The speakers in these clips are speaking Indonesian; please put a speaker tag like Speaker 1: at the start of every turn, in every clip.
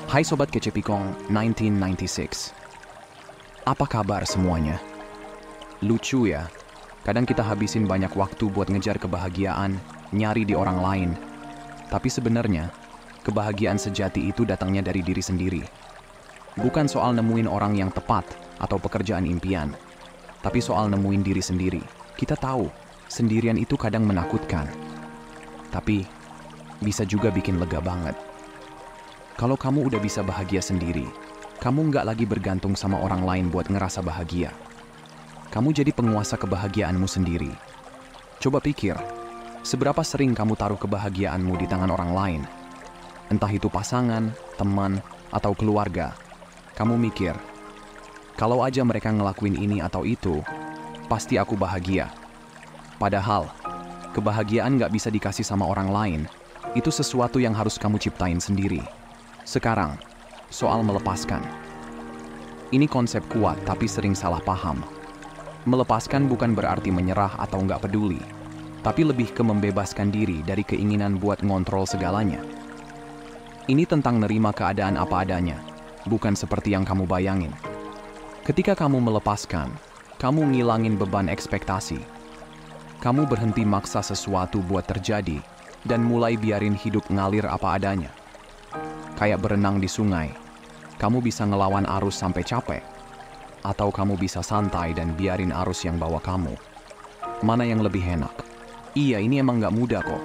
Speaker 1: Hai Sobat Kecepikong 1996. Apa kabar semuanya? Lucu ya, kadang kita habisin banyak waktu buat ngejar kebahagiaan, nyari di orang lain. Tapi sebenarnya, kebahagiaan sejati itu datangnya dari diri sendiri. Bukan soal nemuin orang yang tepat atau pekerjaan impian, tapi soal nemuin diri sendiri. Kita tahu, sendirian itu kadang menakutkan. Tapi, bisa juga bikin lega banget. Kalau kamu udah bisa bahagia sendiri, kamu nggak lagi bergantung sama orang lain buat ngerasa bahagia. Kamu jadi penguasa kebahagiaanmu sendiri. Coba pikir, seberapa sering kamu taruh kebahagiaanmu di tangan orang lain? Entah itu pasangan, teman, atau keluarga. Kamu mikir, kalau aja mereka ngelakuin ini atau itu, pasti aku bahagia. Padahal, kebahagiaan nggak bisa dikasih sama orang lain. Itu sesuatu yang harus kamu ciptain sendiri. Sekarang, soal melepaskan. Ini konsep kuat tapi sering salah paham. Melepaskan bukan berarti menyerah atau nggak peduli, tapi lebih ke membebaskan diri dari keinginan buat ngontrol segalanya. Ini tentang nerima keadaan apa adanya, bukan seperti yang kamu bayangin. Ketika kamu melepaskan, kamu ngilangin beban ekspektasi. Kamu berhenti maksa sesuatu buat terjadi, dan mulai biarin hidup ngalir apa adanya. Kayak berenang di sungai, kamu bisa ngelawan arus sampai capek, atau kamu bisa santai dan biarin arus yang bawa kamu. Mana yang lebih enak? Iya, ini emang nggak mudah kok.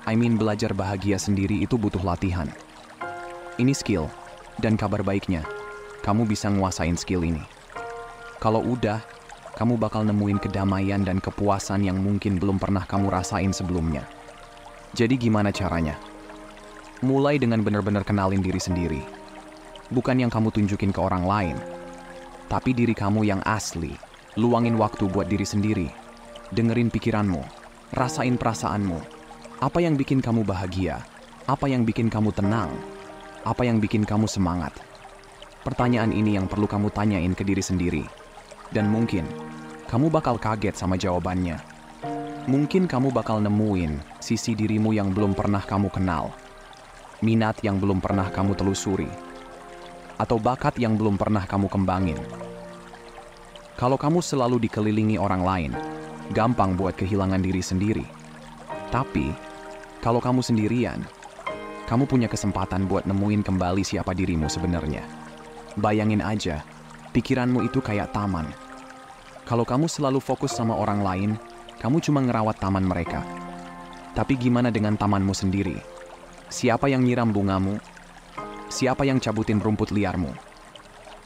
Speaker 1: Belajar bahagia sendiri itu butuh latihan. Ini skill, dan kabar baiknya, kamu bisa nguasain skill ini. Kalau udah, kamu bakal nemuin kedamaian dan kepuasan yang mungkin belum pernah kamu rasain sebelumnya. Jadi gimana caranya? Mulai dengan benar-benar kenalin diri sendiri. Bukan yang kamu tunjukin ke orang lain, tapi diri kamu yang asli. Luangin waktu buat diri sendiri. Dengerin pikiranmu, rasain perasaanmu. Apa yang bikin kamu bahagia? Apa yang bikin kamu tenang? Apa yang bikin kamu semangat? Pertanyaan ini yang perlu kamu tanyain ke diri sendiri. Dan mungkin, kamu bakal kaget sama jawabannya. Mungkin kamu bakal nemuin sisi dirimu yang belum pernah kamu kenal. Minat yang belum pernah kamu telusuri, atau bakat yang belum pernah kamu kembangin. Kalau kamu selalu dikelilingi orang lain, gampang buat kehilangan diri sendiri. Tapi, kalau kamu sendirian, kamu punya kesempatan buat nemuin kembali siapa dirimu sebenarnya. Bayangin aja, pikiranmu itu kayak taman. Kalau kamu selalu fokus sama orang lain, kamu cuma ngerawat taman mereka. Tapi gimana dengan tamanmu sendiri? Siapa yang nyiram bungamu? Siapa yang cabutin rumput liarmu?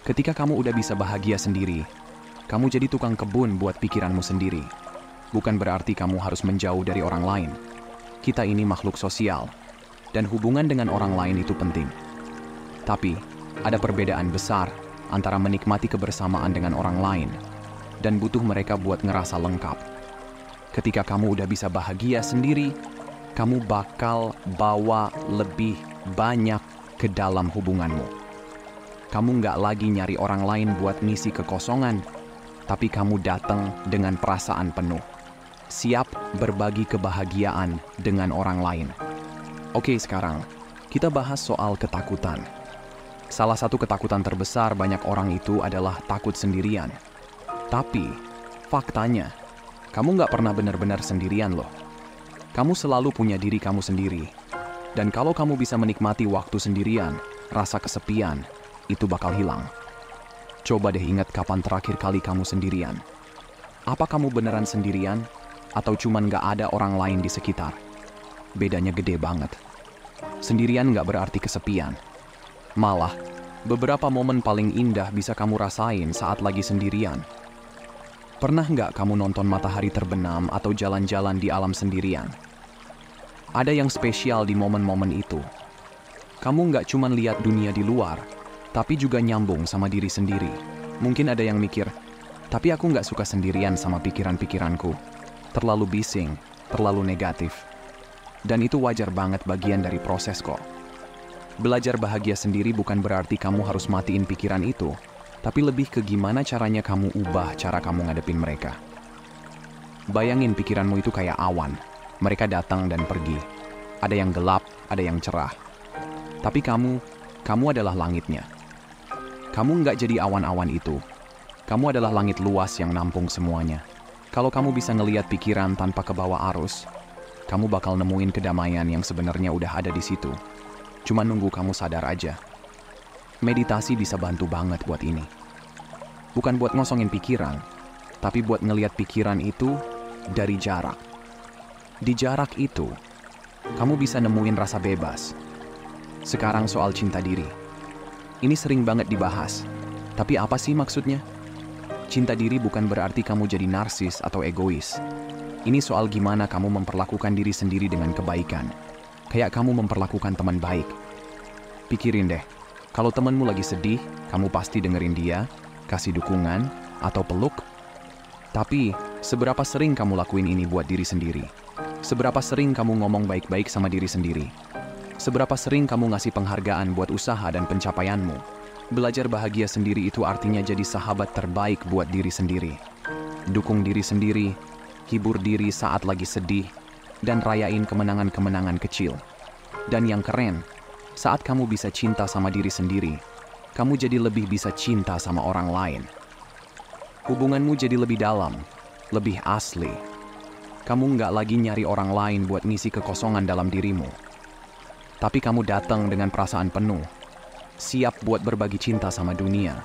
Speaker 1: Ketika kamu udah bisa bahagia sendiri, kamu jadi tukang kebun buat pikiranmu sendiri. Bukan berarti kamu harus menjauh dari orang lain. Kita ini makhluk sosial, dan hubungan dengan orang lain itu penting. Tapi, ada perbedaan besar antara menikmati kebersamaan dengan orang lain dan butuh mereka buat ngerasa lengkap. Ketika kamu udah bisa bahagia sendiri, kamu bakal bawa lebih banyak ke dalam hubunganmu. Kamu nggak lagi nyari orang lain buat ngisi kekosongan, tapi kamu datang dengan perasaan penuh. Siap berbagi kebahagiaan dengan orang lain. Oke, sekarang kita bahas soal ketakutan. Salah satu ketakutan terbesar banyak orang itu adalah takut sendirian. Tapi, faktanya, kamu nggak pernah benar-benar sendirian loh. Kamu selalu punya diri kamu sendiri. Dan kalau kamu bisa menikmati waktu sendirian, rasa kesepian, itu bakal hilang. Coba deh ingat kapan terakhir kali kamu sendirian. Apa kamu beneran sendirian? Atau cuman nggak ada orang lain di sekitar? Bedanya gede banget. Sendirian nggak berarti kesepian. Malah, beberapa momen paling indah bisa kamu rasain saat lagi sendirian. Pernah nggak kamu nonton matahari terbenam atau jalan-jalan di alam sendirian? Ada yang spesial di momen-momen itu. Kamu nggak cuma lihat dunia di luar, tapi juga nyambung sama diri sendiri. Mungkin ada yang mikir, tapi aku nggak suka sendirian sama pikiran-pikiranku. Terlalu bising, terlalu negatif. Dan itu wajar banget, bagian dari proses kok. Belajar bahagia sendiri bukan berarti kamu harus matiin pikiran itu, tapi lebih ke gimana caranya kamu ubah cara kamu ngadepin mereka. Bayangin pikiranmu itu kayak awan. Mereka datang dan pergi. Ada yang gelap, ada yang cerah. Tapi kamu Kamu adalah langitnya. Kamu nggak jadi awan-awan itu. Kamu adalah langit luas yang nampung semuanya. Kalau kamu bisa ngelihat pikiran tanpa kebawa arus, kamu bakal nemuin kedamaian yang sebenarnya udah ada di situ. Cuma nunggu kamu sadar aja. Meditasi bisa bantu banget buat ini. Bukan buat ngosongin pikiran, tapi buat ngelihat pikiran itu dari jarak. Di jarak itu, kamu bisa nemuin rasa bebas. Sekarang soal cinta diri. Ini sering banget dibahas. Tapi apa sih maksudnya? Cinta diri bukan berarti kamu jadi narsis atau egois. Ini soal gimana kamu memperlakukan diri sendiri dengan kebaikan. Kayak kamu memperlakukan teman baik. Pikirin deh, kalau temanmu lagi sedih, kamu pasti dengerin dia, kasih dukungan, atau peluk. Tapi, seberapa sering kamu lakuin ini buat diri sendiri? Seberapa sering kamu ngomong baik-baik sama diri sendiri? Seberapa sering kamu ngasih penghargaan buat usaha dan pencapaianmu? Belajar bahagia sendiri itu artinya jadi sahabat terbaik buat diri sendiri. Dukung diri sendiri, hibur diri saat lagi sedih, dan rayain kemenangan-kemenangan kecil. Dan yang keren, saat kamu bisa cinta sama diri sendiri, kamu jadi lebih bisa cinta sama orang lain. Hubunganmu jadi lebih dalam, lebih asli. Kamu nggak lagi nyari orang lain buat ngisi kekosongan dalam dirimu. Tapi kamu datang dengan perasaan penuh, siap buat berbagi cinta sama dunia.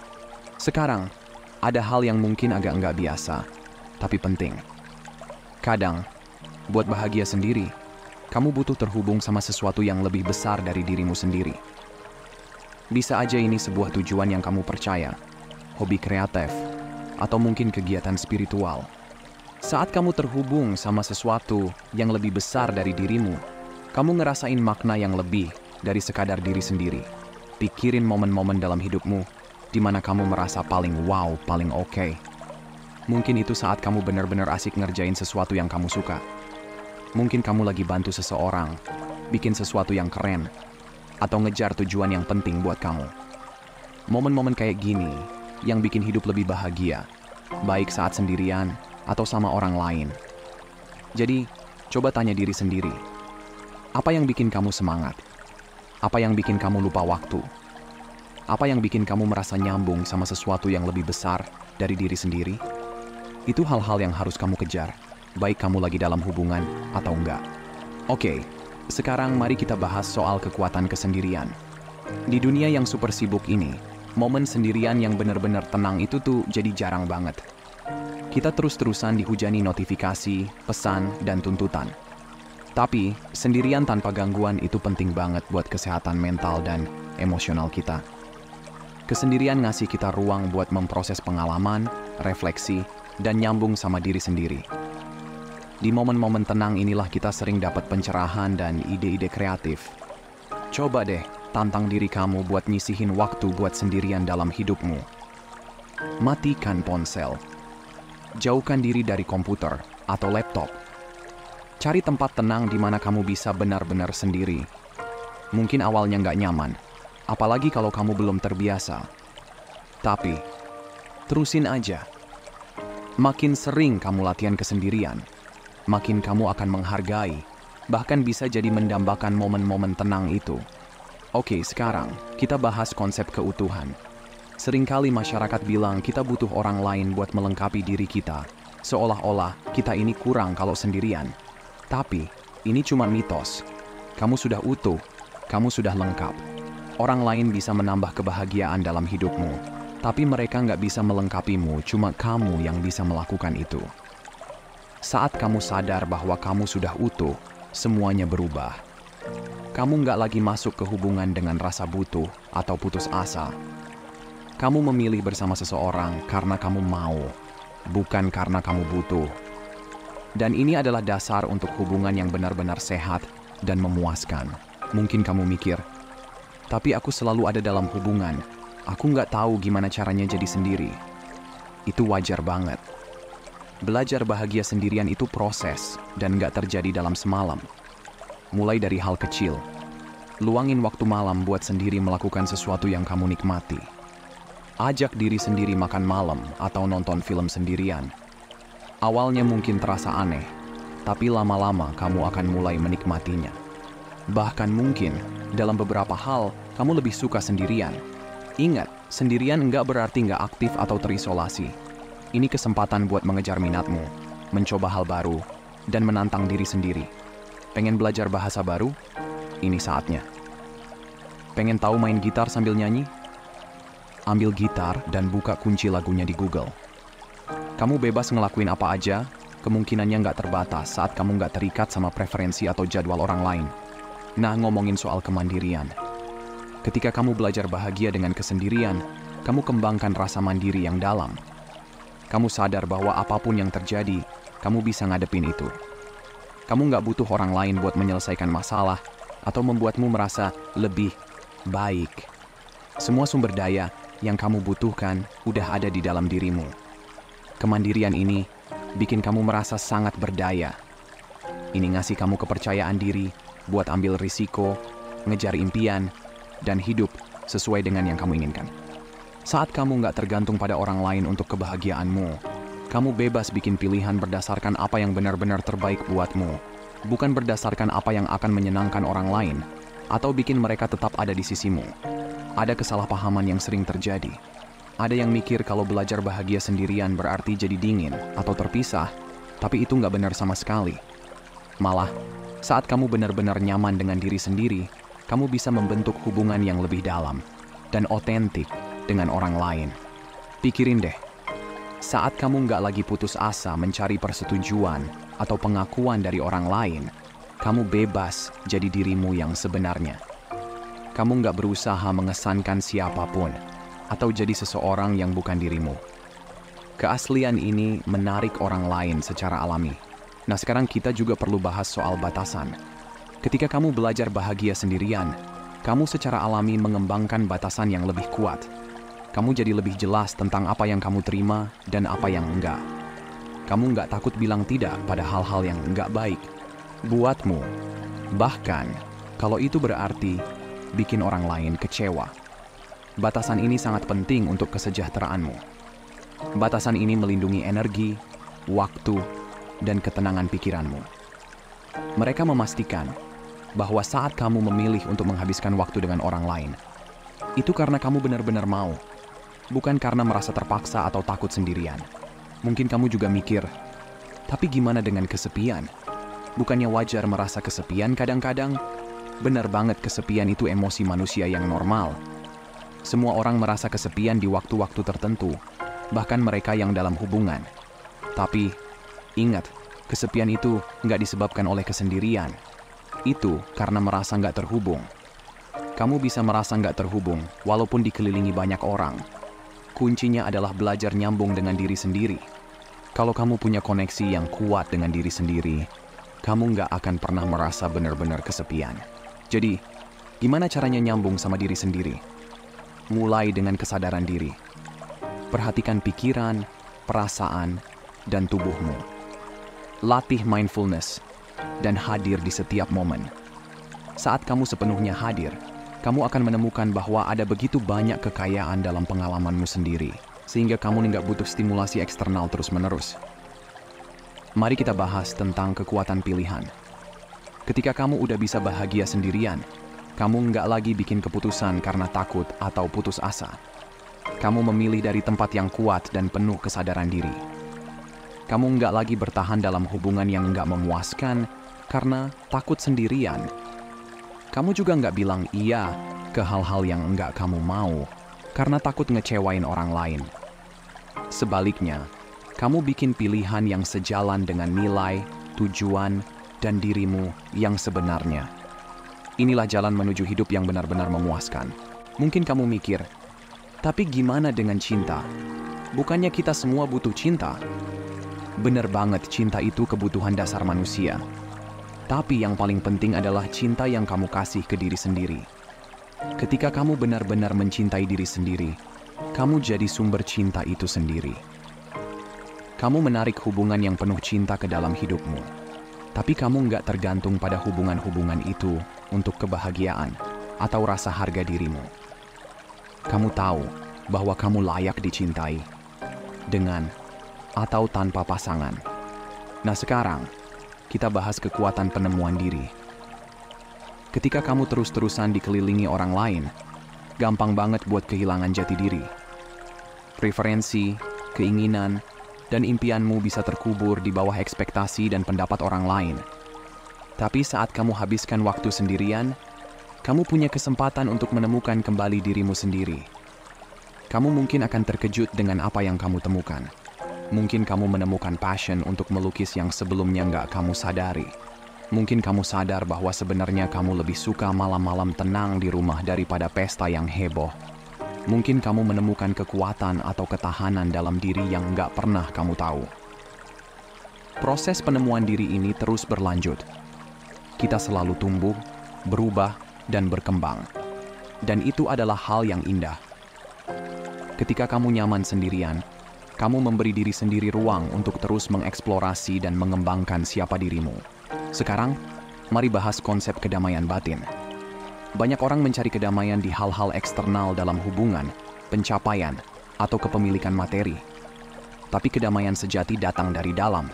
Speaker 1: Sekarang, ada hal yang mungkin agak nggak biasa, tapi penting. Kadang, buat bahagia sendiri, kamu butuh terhubung sama sesuatu yang lebih besar dari dirimu sendiri. Bisa aja ini sebuah tujuan yang kamu percaya, hobi kreatif, atau mungkin kegiatan spiritual. Saat kamu terhubung sama sesuatu yang lebih besar dari dirimu, kamu ngerasain makna yang lebih dari sekadar diri sendiri. Pikirin momen-momen dalam hidupmu di mana kamu merasa paling wow, paling oke. Mungkin itu saat kamu benar-benar asik ngerjain sesuatu yang kamu suka. Mungkin kamu lagi bantu seseorang, bikin sesuatu yang keren, atau ngejar tujuan yang penting buat kamu. Momen-momen kayak gini yang bikin hidup lebih bahagia, baik saat sendirian atau sama orang lain. Jadi, coba tanya diri sendiri. Apa yang bikin kamu semangat? Apa yang bikin kamu lupa waktu? Apa yang bikin kamu merasa nyambung sama sesuatu yang lebih besar dari diri sendiri? Itu hal-hal yang harus kamu kejar, baik kamu lagi dalam hubungan atau enggak. Oke, sekarang mari kita bahas soal kekuatan kesendirian. Di dunia yang super sibuk ini, momen sendirian yang benar-benar tenang itu tuh jadi jarang banget. Kita terus-terusan dihujani notifikasi, pesan, dan tuntutan. Tapi, sendirian tanpa gangguan itu penting banget buat kesehatan mental dan emosional kita. Kesendirian ngasih kita ruang buat memproses pengalaman, refleksi, dan nyambung sama diri sendiri. Di momen-momen tenang inilah kita sering dapat pencerahan dan ide-ide kreatif. Coba deh, tantang diri kamu buat nyisihin waktu buat sendirian dalam hidupmu. Matikan ponsel. Jauhkan diri dari komputer atau laptop. Cari tempat tenang di mana kamu bisa benar-benar sendiri. Mungkin awalnya nggak nyaman, apalagi kalau kamu belum terbiasa. Tapi, terusin aja. Makin sering kamu latihan kesendirian, makin kamu akan menghargai, bahkan bisa jadi mendambakan momen-momen tenang itu. Oke, sekarang kita bahas konsep keutuhan. Seringkali masyarakat bilang kita butuh orang lain buat melengkapi diri kita, seolah-olah kita ini kurang kalau sendirian. Tapi, ini cuma mitos. Kamu sudah utuh, kamu sudah lengkap. Orang lain bisa menambah kebahagiaan dalam hidupmu, tapi mereka nggak bisa melengkapimu, cuma kamu yang bisa melakukan itu. Saat kamu sadar bahwa kamu sudah utuh, semuanya berubah. Kamu nggak lagi masuk ke hubungan dengan rasa butuh atau putus asa. Kamu memilih bersama seseorang karena kamu mau, bukan karena kamu butuh. Dan ini adalah dasar untuk hubungan yang benar-benar sehat dan memuaskan. Mungkin kamu mikir, tapi aku selalu ada dalam hubungan. Aku nggak tahu gimana caranya jadi sendiri. Itu wajar banget. Belajar bahagia sendirian itu proses dan nggak terjadi dalam semalam. Mulai dari hal kecil. Luangin waktu malam buat sendiri melakukan sesuatu yang kamu nikmati. Ajak diri sendiri makan malam atau nonton film sendirian. Awalnya mungkin terasa aneh, tapi lama-lama kamu akan mulai menikmatinya. Bahkan mungkin, dalam beberapa hal, kamu lebih suka sendirian. Ingat, sendirian nggak berarti nggak aktif atau terisolasi. Ini kesempatan buat mengejar minatmu, mencoba hal baru, dan menantang diri sendiri. Pengen belajar bahasa baru? Ini saatnya. Pengen tahu main gitar sambil nyanyi? Ambil gitar dan buka kunci lagunya di Google. Kamu bebas ngelakuin apa aja, kemungkinannya nggak terbatas saat kamu nggak terikat sama preferensi atau jadwal orang lain. Nah, ngomongin soal kemandirian. Ketika kamu belajar bahagia dengan kesendirian, kamu kembangkan rasa mandiri yang dalam. Kamu sadar bahwa apapun yang terjadi, kamu bisa ngadepin itu. Kamu nggak butuh orang lain buat menyelesaikan masalah atau membuatmu merasa lebih baik. Semua sumber daya yang kamu butuhkan udah ada di dalam dirimu. Kemandirian ini bikin kamu merasa sangat berdaya. Ini ngasih kamu kepercayaan diri buat ambil risiko, ngejar impian, dan hidup sesuai dengan yang kamu inginkan. Saat kamu nggak tergantung pada orang lain untuk kebahagiaanmu, kamu bebas bikin pilihan berdasarkan apa yang benar-benar terbaik buatmu, bukan berdasarkan apa yang akan menyenangkan orang lain, atau bikin mereka tetap ada di sisimu. Ada kesalahpahaman yang sering terjadi. Ada yang mikir kalau belajar bahagia sendirian berarti jadi dingin atau terpisah, tapi itu nggak benar sama sekali. Malah, saat kamu benar-benar nyaman dengan diri sendiri, kamu bisa membentuk hubungan yang lebih dalam dan otentik dengan orang lain. Pikirin deh, saat kamu nggak lagi putus asa mencari persetujuan atau pengakuan dari orang lain, kamu bebas jadi dirimu yang sebenarnya. Kamu nggak berusaha mengesankan siapapun atau jadi seseorang yang bukan dirimu. Keaslian ini menarik orang lain secara alami. Nah, sekarang kita juga perlu bahas soal batasan. Ketika kamu belajar bahagia sendirian, kamu secara alami mengembangkan batasan yang lebih kuat. Kamu jadi lebih jelas tentang apa yang kamu terima dan apa yang enggak. Kamu nggak takut bilang tidak pada hal-hal yang enggak baik buatmu. Bahkan, kalau itu berarti bikin orang lain kecewa. Batasan ini sangat penting untuk kesejahteraanmu. Batasan ini melindungi energi, waktu, dan ketenangan pikiranmu. Mereka memastikan bahwa saat kamu memilih untuk menghabiskan waktu dengan orang lain, itu karena kamu benar-benar mau, bukan karena merasa terpaksa atau takut sendirian. Mungkin kamu juga mikir, tapi gimana dengan kesepian? Bukannya wajar merasa kesepian kadang-kadang? Benar banget, kesepian itu emosi manusia yang normal. Semua orang merasa kesepian di waktu-waktu tertentu, bahkan mereka yang dalam hubungan. Tapi, ingat, kesepian itu nggak disebabkan oleh kesendirian. Itu karena merasa nggak terhubung. Kamu bisa merasa nggak terhubung walaupun dikelilingi banyak orang. Kuncinya adalah belajar nyambung dengan diri sendiri. Kalau kamu punya koneksi yang kuat dengan diri sendiri, kamu nggak akan pernah merasa benar-benar kesepian. Jadi, gimana caranya nyambung sama diri sendiri? Mulai dengan kesadaran diri. Perhatikan pikiran, perasaan, dan tubuhmu. Latih mindfulness dan hadir di setiap momen. Saat kamu sepenuhnya hadir, kamu akan menemukan bahwa ada begitu banyak kekayaan dalam pengalamanmu sendiri, sehingga kamu nggak butuh stimulasi eksternal terus-menerus. Mari kita bahas tentang kekuatan pilihan. Ketika kamu udah bisa bahagia sendirian, kamu nggak lagi bikin keputusan karena takut atau putus asa. Kamu memilih dari tempat yang kuat dan penuh kesadaran diri. Kamu nggak lagi bertahan dalam hubungan yang nggak memuaskan karena takut sendirian. Kamu juga nggak bilang iya ke hal-hal yang nggak kamu mau karena takut ngecewain orang lain. Sebaliknya, kamu bikin pilihan yang sejalan dengan nilai, tujuan, dan dirimu yang sebenarnya. Inilah jalan menuju hidup yang benar-benar memuaskan. Mungkin kamu mikir, tapi gimana dengan cinta? Bukannya kita semua butuh cinta? Bener banget, cinta itu kebutuhan dasar manusia. Tapi yang paling penting adalah cinta yang kamu kasih ke diri sendiri. Ketika kamu benar-benar mencintai diri sendiri, kamu jadi sumber cinta itu sendiri. Kamu menarik hubungan yang penuh cinta ke dalam hidupmu. Tapi kamu nggak tergantung pada hubungan-hubungan itu untuk kebahagiaan atau rasa harga dirimu. Kamu tahu bahwa kamu layak dicintai, dengan atau tanpa pasangan. Nah, sekarang kita bahas kekuatan penemuan diri. Ketika kamu terus-terusan dikelilingi orang lain, gampang banget buat kehilangan jati diri. Preferensi, keinginan, dan impianmu bisa terkubur di bawah ekspektasi dan pendapat orang lain. Tapi saat kamu habiskan waktu sendirian, kamu punya kesempatan untuk menemukan kembali dirimu sendiri. Kamu mungkin akan terkejut dengan apa yang kamu temukan. Mungkin kamu menemukan passion untuk melukis yang sebelumnya nggak kamu sadari. Mungkin kamu sadar bahwa sebenarnya kamu lebih suka malam-malam tenang di rumah daripada pesta yang heboh. Mungkin kamu menemukan kekuatan atau ketahanan dalam diri yang nggak pernah kamu tahu. Proses penemuan diri ini terus berlanjut. Kita selalu tumbuh, berubah, dan berkembang. Dan itu adalah hal yang indah. Ketika kamu nyaman sendirian, kamu memberi diri sendiri ruang untuk terus mengeksplorasi dan mengembangkan siapa dirimu. Sekarang, mari bahas konsep kedamaian batin. Banyak orang mencari kedamaian di hal-hal eksternal dalam hubungan, pencapaian, atau kepemilikan materi. Tapi kedamaian sejati datang dari dalam.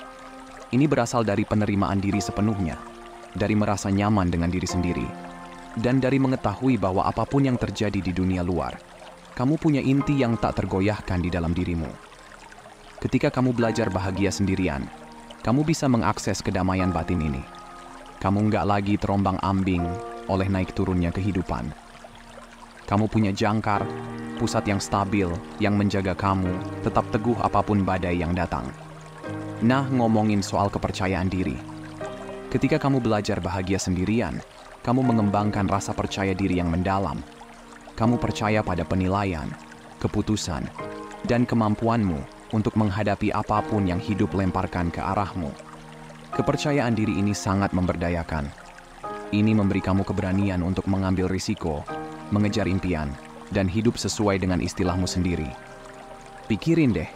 Speaker 1: Ini berasal dari penerimaan diri sepenuhnya, dari merasa nyaman dengan diri sendiri, dan dari mengetahui bahwa apapun yang terjadi di dunia luar, kamu punya inti yang tak tergoyahkan di dalam dirimu. Ketika kamu belajar bahagia sendirian, kamu bisa mengakses kedamaian batin ini. Kamu nggak lagi terombang-ambing oleh naik turunnya kehidupan. Kamu punya jangkar, pusat yang stabil, yang menjaga kamu tetap teguh apapun badai yang datang. Nah, ngomongin soal kepercayaan diri. Ketika kamu belajar bahagia sendirian, kamu mengembangkan rasa percaya diri yang mendalam. Kamu percaya pada penilaian, keputusan, dan kemampuanmu untuk menghadapi apapun yang hidup lemparkan ke arahmu. Kepercayaan diri ini sangat memberdayakan. Ini memberi kamu keberanian untuk mengambil risiko, mengejar impian, dan hidup sesuai dengan istilahmu sendiri. Pikirin deh,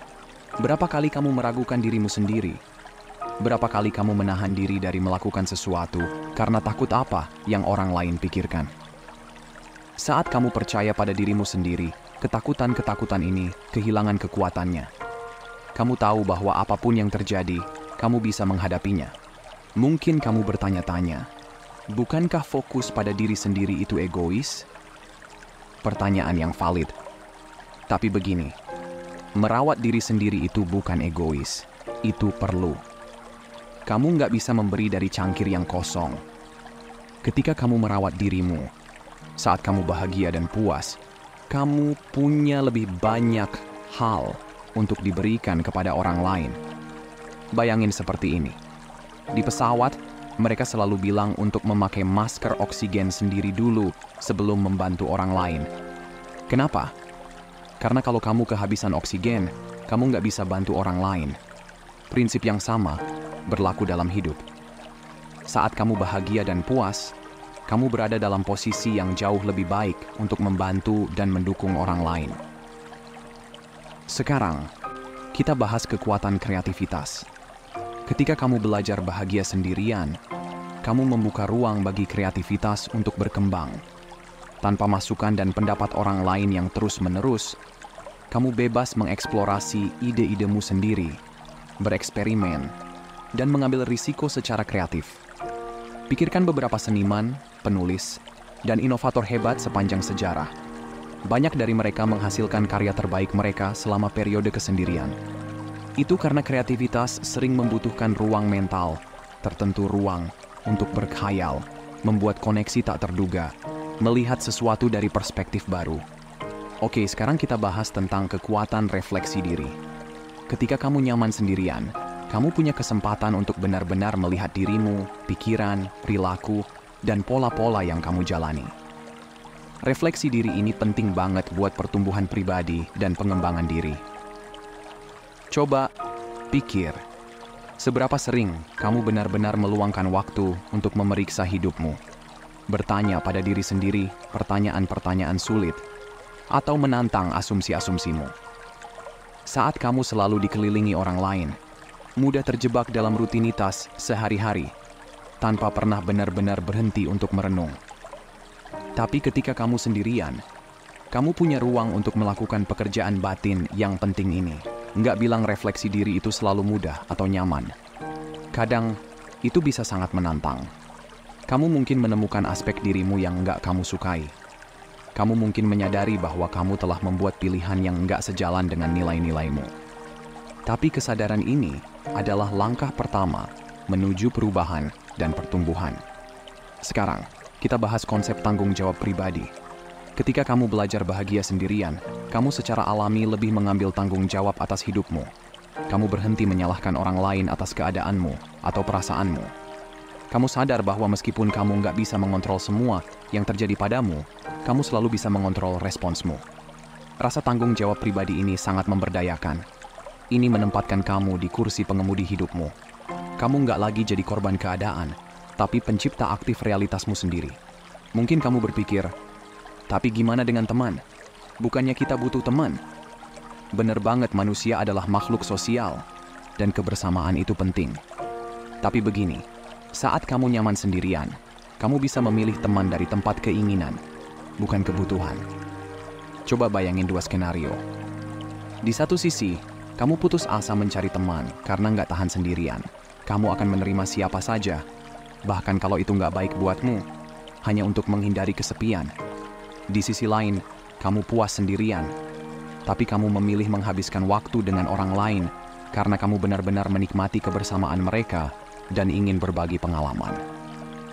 Speaker 1: berapa kali kamu meragukan dirimu sendiri? Berapa kali kamu menahan diri dari melakukan sesuatu karena takut apa yang orang lain pikirkan? Saat kamu percaya pada dirimu sendiri, ketakutan-ketakutan ini kehilangan kekuatannya. Kamu tahu bahwa apapun yang terjadi, kamu bisa menghadapinya. Mungkin kamu bertanya-tanya, bukankah fokus pada diri sendiri itu egois? Pertanyaan yang valid. Tapi begini, merawat diri sendiri itu bukan egois, itu perlu. Kamu nggak bisa memberi dari cangkir yang kosong. Ketika kamu merawat dirimu, saat kamu bahagia dan puas, kamu punya lebih banyak hal untuk diberikan kepada orang lain. Bayangin seperti ini. Di pesawat, mereka selalu bilang untuk memakai masker oksigen sendiri dulu sebelum membantu orang lain. Kenapa? Karena kalau kamu kehabisan oksigen, kamu nggak bisa bantu orang lain. Prinsip yang sama berlaku dalam hidup. Saat kamu bahagia dan puas, kamu berada dalam posisi yang jauh lebih baik untuk membantu dan mendukung orang lain. Sekarang, kita bahas kekuatan kreativitas. Ketika kamu belajar bahagia sendirian, kamu membuka ruang bagi kreativitas untuk berkembang. Tanpa masukan dan pendapat orang lain yang terus-menerus, kamu bebas mengeksplorasi ide-idemu sendiri, bereksperimen, dan mengambil risiko secara kreatif. Pikirkan beberapa seniman, penulis, dan inovator hebat sepanjang sejarah. Banyak dari mereka menghasilkan karya terbaik mereka selama periode kesendirian. Itu karena kreativitas sering membutuhkan ruang mental, tertentu ruang untuk berkhayal, membuat koneksi tak terduga, melihat sesuatu dari perspektif baru. Oke, sekarang kita bahas tentang kekuatan refleksi diri. Ketika kamu nyaman sendirian, kamu punya kesempatan untuk benar-benar melihat dirimu, pikiran, perilaku, dan pola-pola yang kamu jalani. Refleksi diri ini penting banget buat pertumbuhan pribadi dan pengembangan diri. Coba pikir, seberapa sering kamu benar-benar meluangkan waktu untuk memeriksa hidupmu, bertanya pada diri sendiri pertanyaan-pertanyaan sulit, atau menantang asumsi-asumsimu. Saat kamu selalu dikelilingi orang lain, mudah terjebak dalam rutinitas sehari-hari, tanpa pernah benar-benar berhenti untuk merenung. Tapi ketika kamu sendirian, kamu punya ruang untuk melakukan pekerjaan batin yang penting ini. Nggak bilang refleksi diri itu selalu mudah atau nyaman. Kadang, itu bisa sangat menantang. Kamu mungkin menemukan aspek dirimu yang nggak kamu sukai. Kamu mungkin menyadari bahwa kamu telah membuat pilihan yang nggak sejalan dengan nilai-nilaimu. Tapi kesadaran ini adalah langkah pertama menuju perubahan dan pertumbuhan. Sekarang, kita bahas konsep tanggung jawab pribadi. Ketika kamu belajar bahagia sendirian, kamu secara alami lebih mengambil tanggung jawab atas hidupmu. Kamu berhenti menyalahkan orang lain atas keadaanmu atau perasaanmu. Kamu sadar bahwa meskipun kamu nggak bisa mengontrol semua yang terjadi padamu, kamu selalu bisa mengontrol responsmu. Rasa tanggung jawab pribadi ini sangat memberdayakan. Ini menempatkan kamu di kursi pengemudi hidupmu. Kamu nggak lagi jadi korban keadaan, tapi pencipta aktif realitasmu sendiri. Mungkin kamu berpikir, tapi gimana dengan teman? Bukannya kita butuh teman? Bener banget, manusia adalah makhluk sosial, dan kebersamaan itu penting. Tapi begini, saat kamu nyaman sendirian, kamu bisa memilih teman dari tempat keinginan, bukan kebutuhan. Coba bayangin dua skenario. Di satu sisi, kamu putus asa mencari teman karena nggak tahan sendirian. Kamu akan menerima siapa saja, bahkan kalau itu nggak baik buatmu, hanya untuk menghindari kesepian. Di sisi lain, kamu puas sendirian, tapi kamu memilih menghabiskan waktu dengan orang lain karena kamu benar-benar menikmati kebersamaan mereka dan ingin berbagi pengalaman.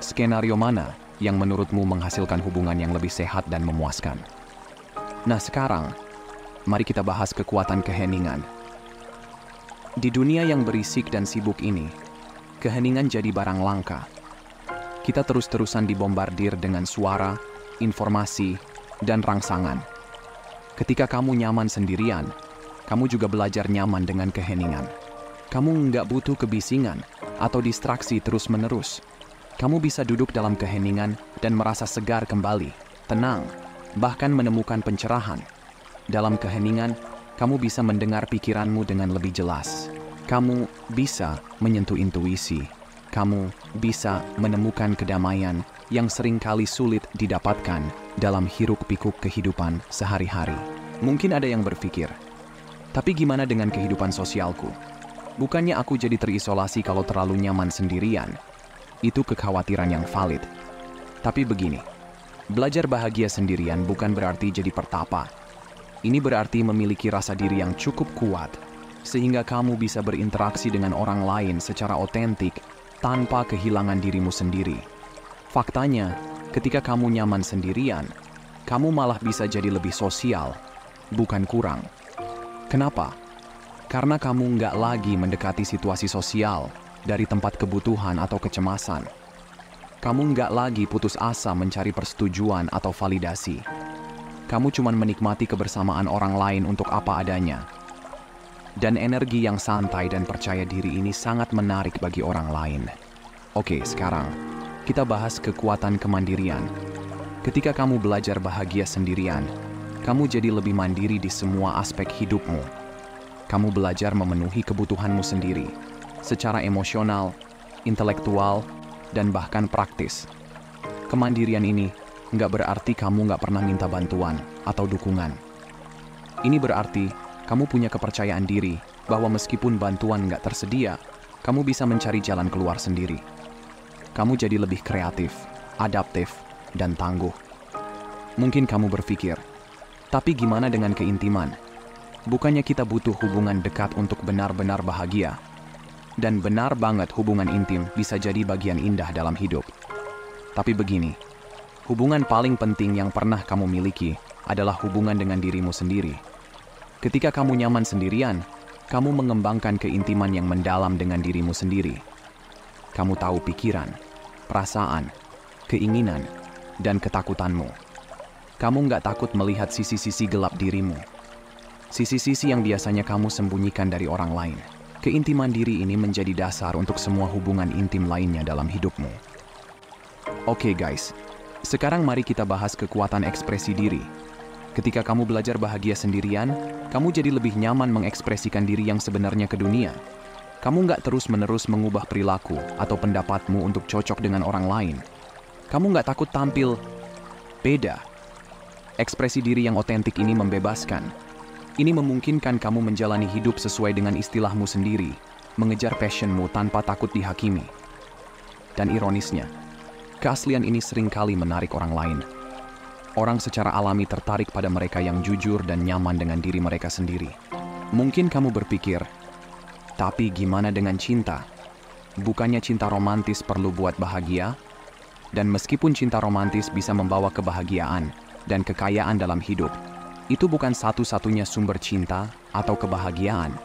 Speaker 1: Skenario mana yang menurutmu menghasilkan hubungan yang lebih sehat dan memuaskan? Nah sekarang, mari kita bahas kekuatan keheningan. Di dunia yang berisik dan sibuk ini, keheningan jadi barang langka. Kita terus-terusan dibombardir dengan suara, informasi, dan rangsangan. Ketika kamu nyaman sendirian, kamu juga belajar nyaman dengan keheningan. Kamu nggak butuh kebisingan atau distraksi terus-menerus. Kamu bisa duduk dalam keheningan dan merasa segar kembali, tenang, bahkan menemukan pencerahan. Dalam keheningan, kamu bisa mendengar pikiranmu dengan lebih jelas. Kamu bisa menyentuh intuisi. Kamu bisa menemukan kedamaian yang seringkali sulit didapatkan dalam hiruk-pikuk kehidupan sehari-hari. Mungkin ada yang berpikir, tapi gimana dengan kehidupan sosialku? Bukannya aku jadi terisolasi kalau terlalu nyaman sendirian? Itu kekhawatiran yang valid. Tapi begini, belajar bahagia sendirian bukan berarti jadi pertapa. Ini berarti memiliki rasa diri yang cukup kuat, sehingga kamu bisa berinteraksi dengan orang lain secara otentik tanpa kehilangan dirimu sendiri. Faktanya, ketika kamu nyaman sendirian, kamu malah bisa jadi lebih sosial, bukan kurang. Kenapa? Karena kamu nggak lagi mendekati situasi sosial dari tempat kebutuhan atau kecemasan. Kamu nggak lagi putus asa mencari persetujuan atau validasi. Kamu cuma menikmati kebersamaan orang lain untuk apa adanya. Dan energi yang santai dan percaya diri ini sangat menarik bagi orang lain. Oke, sekarang kita bahas kekuatan kemandirian. Ketika kamu belajar bahagia sendirian, kamu jadi lebih mandiri di semua aspek hidupmu. Kamu belajar memenuhi kebutuhanmu sendiri, secara emosional, intelektual, dan bahkan praktis. Kemandirian ini nggak berarti kamu nggak pernah minta bantuan atau dukungan. Ini berarti kamu punya kepercayaan diri bahwa meskipun bantuan nggak tersedia, kamu bisa mencari jalan keluar sendiri. Kamu jadi lebih kreatif, adaptif, dan tangguh. Mungkin kamu berpikir, tapi gimana dengan keintiman? Bukannya kita butuh hubungan dekat untuk benar-benar bahagia? Dan benar banget hubungan intim bisa jadi bagian indah dalam hidup. Tapi begini, hubungan paling penting yang pernah kamu miliki adalah hubungan dengan dirimu sendiri. Ketika kamu nyaman sendirian, kamu mengembangkan keintiman yang mendalam dengan dirimu sendiri. Kamu tahu pikiran, perasaan, keinginan, dan ketakutanmu. Kamu nggak takut melihat sisi-sisi gelap dirimu. Sisi-sisi yang biasanya kamu sembunyikan dari orang lain. Keintiman diri ini menjadi dasar untuk semua hubungan intim lainnya dalam hidupmu. Oke guys, sekarang mari kita bahas kekuatan ekspresi diri. Ketika kamu belajar bahagia sendirian, kamu jadi lebih nyaman mengekspresikan diri yang sebenarnya ke dunia. Kamu nggak terus-menerus mengubah perilaku atau pendapatmu untuk cocok dengan orang lain. Kamu nggak takut tampil beda. Ekspresi diri yang otentik ini membebaskan. Ini memungkinkan kamu menjalani hidup sesuai dengan istilahmu sendiri, mengejar passionmu tanpa takut dihakimi. Dan ironisnya, Keaslian ini seringkali menarik orang lain. Orang secara alami tertarik pada mereka yang jujur dan nyaman dengan diri mereka sendiri. Mungkin kamu berpikir, tapi gimana dengan cinta? Bukannya cinta romantis perlu buat bahagia? Dan meskipun cinta romantis bisa membawa kebahagiaan dan kekayaan dalam hidup, itu bukan satu-satunya sumber cinta atau kebahagiaan.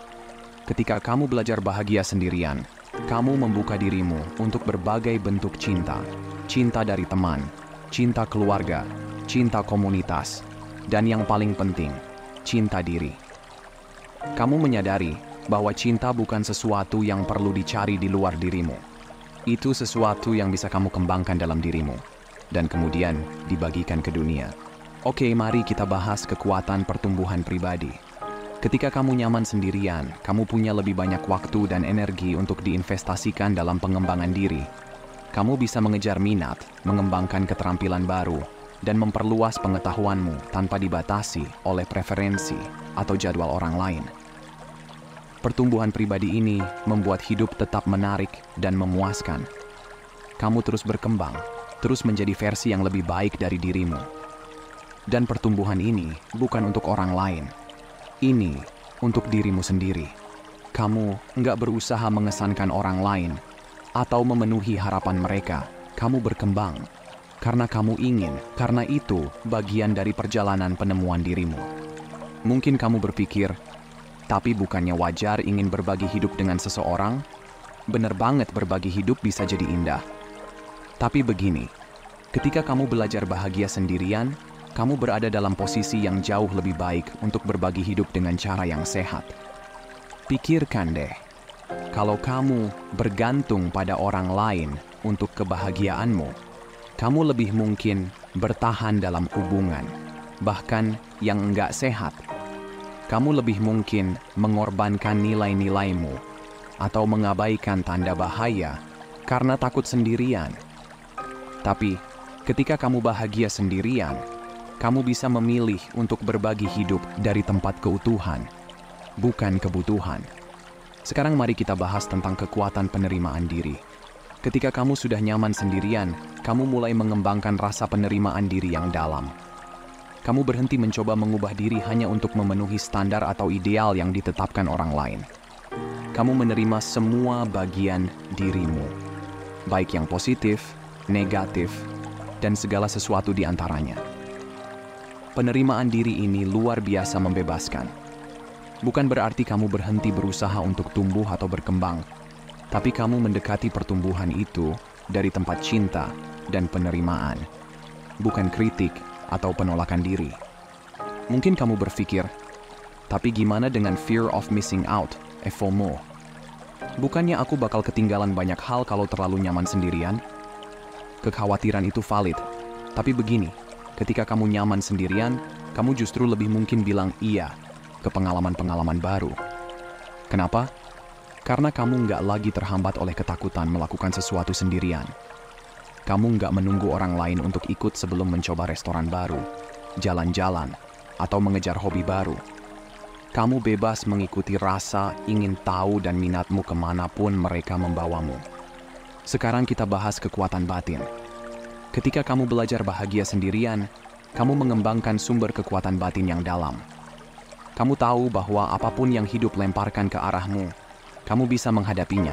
Speaker 1: Ketika kamu belajar bahagia sendirian, kamu membuka dirimu untuk berbagai bentuk cinta. Cinta dari teman, cinta keluarga, cinta komunitas, dan yang paling penting, cinta diri. Kamu menyadari bahwa cinta bukan sesuatu yang perlu dicari di luar dirimu. Itu sesuatu yang bisa kamu kembangkan dalam dirimu, dan kemudian dibagikan ke dunia. Oke, mari kita bahas kekuatan pertumbuhan pribadi. Ketika kamu nyaman sendirian, kamu punya lebih banyak waktu dan energi untuk diinvestasikan dalam pengembangan diri. Kamu bisa mengejar minat, mengembangkan keterampilan baru, dan memperluas pengetahuanmu tanpa dibatasi oleh preferensi atau jadwal orang lain. Pertumbuhan pribadi ini membuat hidup tetap menarik dan memuaskan. Kamu terus berkembang, terus menjadi versi yang lebih baik dari dirimu. Dan pertumbuhan ini bukan untuk orang lain. Ini untuk dirimu sendiri. Kamu nggak berusaha mengesankan orang lain atau memenuhi harapan mereka. Kamu berkembang karena kamu ingin, karena itu bagian dari perjalanan penemuan dirimu. Mungkin kamu berpikir, tapi bukannya wajar ingin berbagi hidup dengan seseorang? Bener banget, berbagi hidup bisa jadi indah. Tapi begini, ketika kamu belajar bahagia sendirian, kamu berada dalam posisi yang jauh lebih baik untuk berbagi hidup dengan cara yang sehat. Pikirkan deh, kalau kamu bergantung pada orang lain untuk kebahagiaanmu, kamu lebih mungkin bertahan dalam hubungan, bahkan yang enggak sehat. Kamu lebih mungkin mengorbankan nilai-nilaimu atau mengabaikan tanda bahaya karena takut sendirian. Tapi, ketika kamu bahagia sendirian, kamu bisa memilih untuk berbagi hidup dari tempat keutuhan, bukan kebutuhan. Sekarang mari kita bahas tentang kekuatan penerimaan diri. Ketika kamu sudah nyaman sendirian, kamu mulai mengembangkan rasa penerimaan diri yang dalam. Kamu berhenti mencoba mengubah diri hanya untuk memenuhi standar atau ideal yang ditetapkan orang lain. Kamu menerima semua bagian dirimu, baik yang positif, negatif, dan segala sesuatu di antaranya. Penerimaan diri ini luar biasa membebaskan. Bukan berarti kamu berhenti berusaha untuk tumbuh atau berkembang, tapi kamu mendekati pertumbuhan itu dari tempat cinta dan penerimaan, bukan kritik atau penolakan diri. Mungkin kamu berpikir, tapi gimana dengan fear of missing out, FOMO? Bukannya aku bakal ketinggalan banyak hal kalau terlalu nyaman sendirian? Kekhawatiran itu valid, tapi begini, ketika kamu nyaman sendirian, kamu justru lebih mungkin bilang iya ke pengalaman-pengalaman baru. Kenapa? Karena kamu nggak lagi terhambat oleh ketakutan melakukan sesuatu sendirian. Kamu nggak menunggu orang lain untuk ikut sebelum mencoba restoran baru, jalan-jalan, atau mengejar hobi baru. Kamu bebas mengikuti rasa, ingin tahu, dan minatmu kemanapun mereka membawamu. Sekarang kita bahas kekuatan batin. Ketika kamu belajar bahagia sendirian, kamu mengembangkan sumber kekuatan batin yang dalam. Kamu tahu bahwa apapun yang hidup lemparkan ke arahmu, kamu bisa menghadapinya.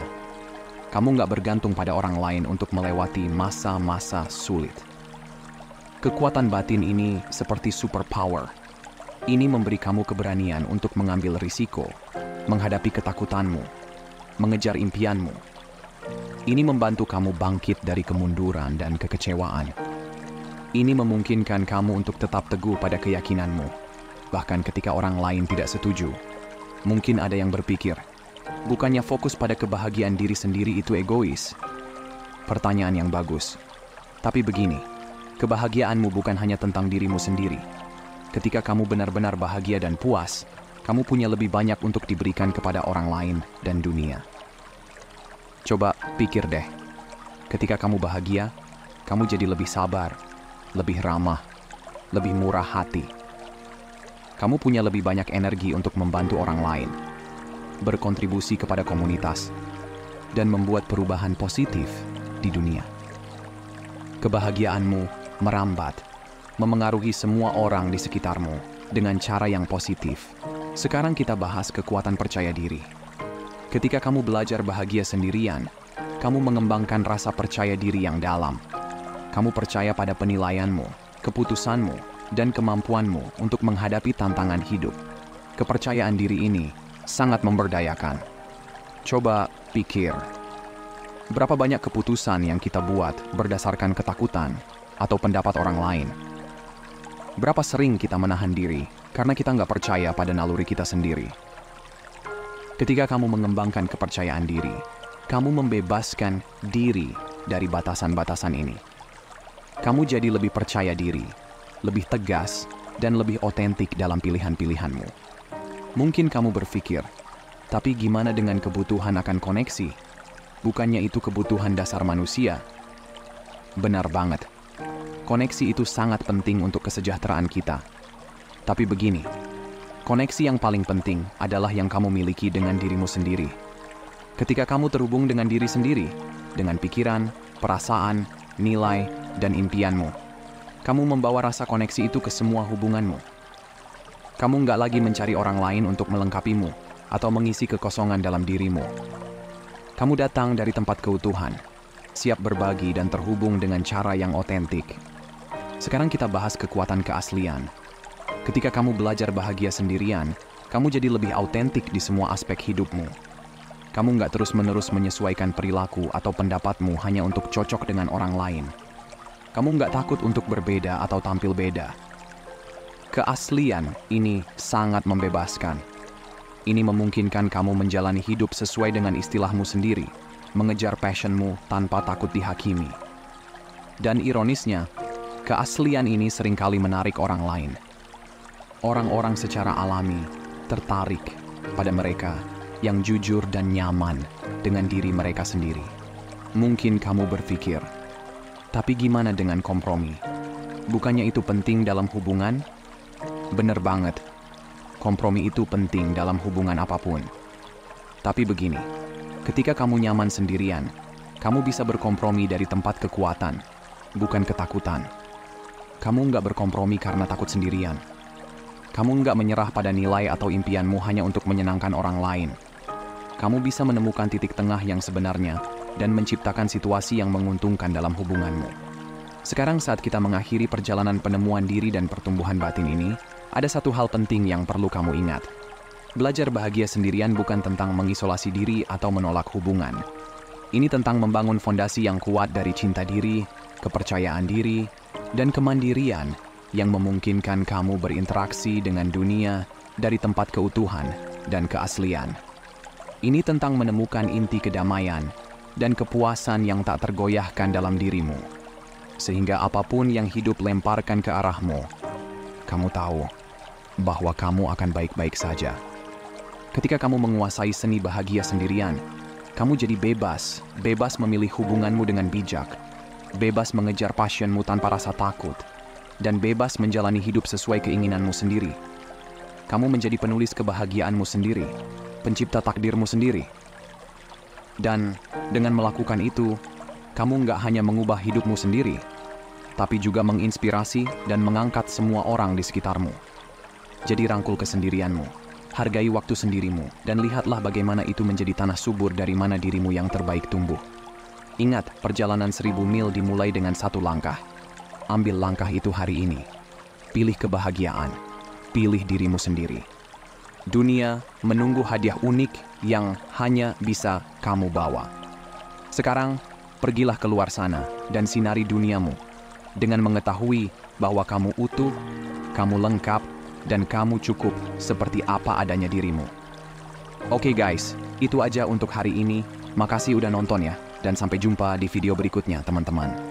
Speaker 1: Kamu nggak bergantung pada orang lain untuk melewati masa-masa sulit. Kekuatan batin ini seperti superpower. Ini memberi kamu keberanian untuk mengambil risiko, menghadapi ketakutanmu, mengejar impianmu. Ini membantu kamu bangkit dari kemunduran dan kekecewaan. Ini memungkinkan kamu untuk tetap teguh pada keyakinanmu, bahkan ketika orang lain tidak setuju. Mungkin ada yang berpikir, bukannya fokus pada kebahagiaan diri sendiri itu egois? Pertanyaan yang bagus. Tapi begini, kebahagiaanmu bukan hanya tentang dirimu sendiri. Ketika kamu benar-benar bahagia dan puas, kamu punya lebih banyak untuk diberikan kepada orang lain dan dunia. Coba pikir deh, ketika kamu bahagia, kamu jadi lebih sabar, lebih ramah, lebih murah hati. Kamu punya lebih banyak energi untuk membantu orang lain, berkontribusi kepada komunitas, dan membuat perubahan positif di dunia. Kebahagiaanmu merambat, memengaruhi semua orang di sekitarmu dengan cara yang positif. Sekarang kita bahas kekuatan percaya diri. Ketika kamu belajar bahagia sendirian, kamu mengembangkan rasa percaya diri yang dalam. Kamu percaya pada penilaianmu, keputusanmu, dan kemampuanmu untuk menghadapi tantangan hidup. Kepercayaan diri ini sangat memberdayakan. Coba pikir, berapa banyak keputusan yang kita buat berdasarkan ketakutan atau pendapat orang lain? Berapa sering kita menahan diri karena kita nggak percaya pada naluri kita sendiri? Ketika kamu mengembangkan kepercayaan diri, kamu membebaskan diri dari batasan-batasan ini. Kamu jadi lebih percaya diri, lebih tegas, dan lebih otentik dalam pilihan-pilihanmu. Mungkin kamu berpikir, tapi gimana dengan kebutuhan akan koneksi? Bukannya itu kebutuhan dasar manusia? Benar banget. Koneksi itu sangat penting untuk kesejahteraan kita. Tapi begini, koneksi yang paling penting adalah yang kamu miliki dengan dirimu sendiri. Ketika kamu terhubung dengan diri sendiri, dengan pikiran, perasaan, nilai, dan impianmu, kamu membawa rasa koneksi itu ke semua hubunganmu. Kamu nggak lagi mencari orang lain untuk melengkapimu atau mengisi kekosongan dalam dirimu. Kamu datang dari tempat keutuhan, siap berbagi dan terhubung dengan cara yang otentik. Sekarang kita bahas kekuatan keaslian. Ketika kamu belajar bahagia sendirian, kamu jadi lebih autentik di semua aspek hidupmu. Kamu nggak terus-menerus menyesuaikan perilaku atau pendapatmu hanya untuk cocok dengan orang lain. Kamu nggak takut untuk berbeda atau tampil beda. Keaslian ini sangat membebaskan. Ini memungkinkan kamu menjalani hidup sesuai dengan istilahmu sendiri, mengejar passionmu tanpa takut dihakimi. Dan ironisnya, keaslian ini seringkali menarik orang lain. Orang-orang secara alami tertarik pada mereka yang jujur dan nyaman dengan diri mereka sendiri. Mungkin kamu berpikir, tapi gimana dengan kompromi? Bukannya itu penting dalam hubungan? Bener banget, kompromi itu penting dalam hubungan apapun. Tapi begini, ketika kamu nyaman sendirian, kamu bisa berkompromi dari tempat kekuatan, bukan ketakutan. Kamu nggak berkompromi karena takut sendirian. Kamu nggak menyerah pada nilai atau impianmu hanya untuk menyenangkan orang lain. Kamu bisa menemukan titik tengah yang sebenarnya dan menciptakan situasi yang menguntungkan dalam hubunganmu. Sekarang saat kita mengakhiri perjalanan penemuan diri dan pertumbuhan batin ini, ada satu hal penting yang perlu kamu ingat. Belajar bahagia sendirian bukan tentang mengisolasi diri atau menolak hubungan. Ini tentang membangun fondasi yang kuat dari cinta diri, kepercayaan diri, dan kemandirian yang memungkinkan kamu berinteraksi dengan dunia dari tempat keutuhan dan keaslian. Ini tentang menemukan inti kedamaian dan kepuasan yang tak tergoyahkan dalam dirimu. Sehingga apapun yang hidup lemparkan ke arahmu, kamu tahu bahwa kamu akan baik-baik saja. Ketika kamu menguasai seni bahagia sendirian, kamu jadi bebas memilih hubunganmu dengan bijak, bebas mengejar passionmu tanpa rasa takut, dan bebas menjalani hidup sesuai keinginanmu sendiri. Kamu menjadi penulis kebahagiaanmu sendiri, pencipta takdirmu sendiri. Dan dengan melakukan itu, kamu nggak hanya mengubah hidupmu sendiri, tapi juga menginspirasi dan mengangkat semua orang di sekitarmu. Jadi rangkul kesendirianmu, hargai waktu sendirimu, dan lihatlah bagaimana itu menjadi tanah subur dari mana dirimu yang terbaik tumbuh. Ingat, perjalanan 1000 mil dimulai dengan satu langkah. Ambil langkah itu hari ini. Pilih kebahagiaan. Pilih dirimu sendiri. Dunia menunggu hadiah unik yang hanya bisa kamu bawa. Sekarang, pergilah keluar sana dan sinari duniamu dengan mengetahui bahwa kamu utuh, kamu lengkap, dan kamu cukup seperti apa adanya dirimu. Oke guys, itu aja untuk hari ini. Makasih udah nonton ya, dan sampai jumpa di video berikutnya teman-teman.